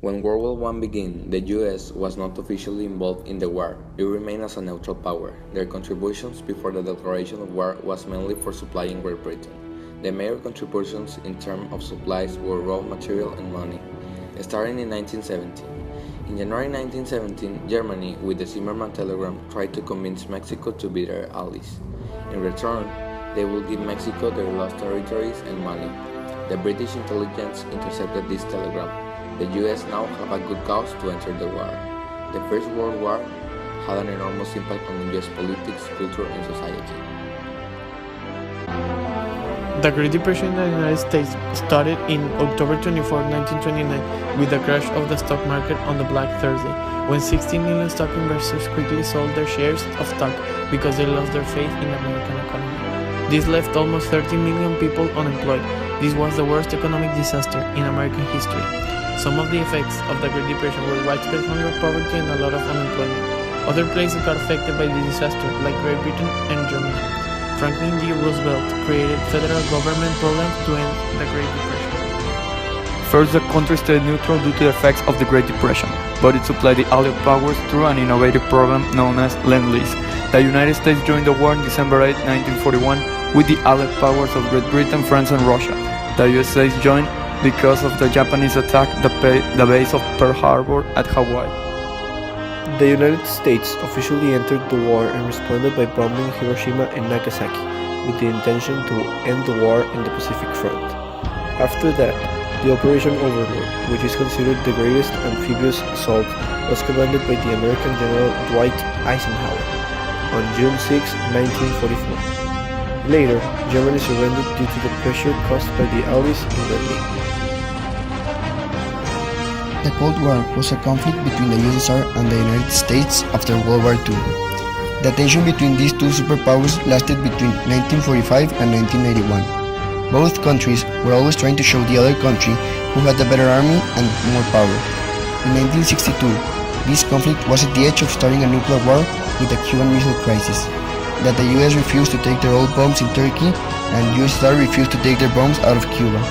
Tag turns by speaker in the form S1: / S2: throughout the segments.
S1: When World War I began, the US was not officially involved in the war. It remained as a neutral power. Their contributions before the declaration of war was mainly for supplying Great Britain. The major contributions in terms of supplies were raw material and money. Starting in 1917. In January 1917, Germany, with the Zimmermann telegram, tried to convince Mexico to be their allies. In return, they would give Mexico their lost territories and money. The British intelligence intercepted this telegram. The US now have a good cause to enter the war. The First World War had an enormous impact on US politics, culture, and society.
S2: The Great Depression in the United States started in October 24, 1929, with the crash of the stock market on the Black Thursday, when 16 million stock investors quickly sold their shares of stock because they lost their faith in the American economy. This left almost 13 million people unemployed. This was the worst economic disaster in American history. Some of the effects of the Great Depression were widespread hunger, poverty, and a lot of unemployment. Other places got affected by the disaster, like Great Britain and Germany. Franklin D. Roosevelt created federal government programs to end the Great Depression.
S3: First, the country stayed neutral due to the effects of the Great Depression, but it supplied the Allied powers through an innovative program known as Lend-Lease. The United States joined the war on December 8, 1941, with the Allied powers of Great Britain, France, and Russia. The USA joined because of the Japanese attack the base of Pearl Harbor at Hawaii.
S4: The United States officially entered the war and responded by bombing Hiroshima and Nagasaki, with the intention to end the war in the Pacific Front. After that, the Operation Overlord, which is considered the greatest amphibious assault, was commanded by the American General Dwight Eisenhower on June 6, 1944. Later, Germany surrendered due to the pressure caused by the Allies in Berlin.
S5: The Cold War was a conflict between the USSR and the United States after World War II. The tension between these two superpowers lasted between 1945 and 1991. Both countries were always trying to show the other country who had a better army and more power. In 1962, this conflict was at the edge of starting a nuclear war with the Cuban Missile Crisis. That the US refused to take their old bombs in Turkey and USSR refused to take their bombs out of Cuba.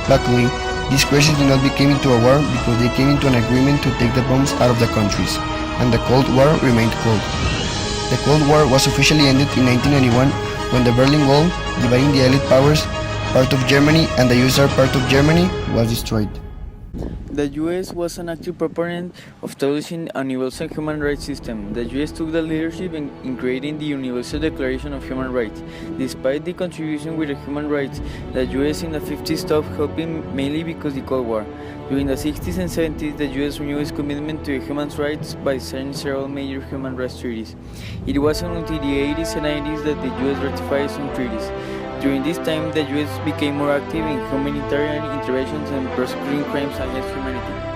S5: Luckily, this crisis did not become into a war because they came into an agreement to take the bombs out of the countries, and the Cold War remained cold. The Cold War was officially ended in 1991 when the Berlin Wall, dividing the Allied powers, part of Germany, and the USSR part of Germany, was destroyed.
S6: The US was an active proponent of establishing a universal human rights system. The US took the leadership in creating the Universal Declaration of Human Rights. Despite the contribution with the human rights, the US in the 50s stopped helping mainly because of the Cold War. During the 60s and 70s, the US renewed its commitment to human rights by signing several major human rights treaties. It wasn't until the 80s and 90s that the US ratified some treaties. During this time, the US became more active in humanitarian interventions and prosecuting crimes against humanity.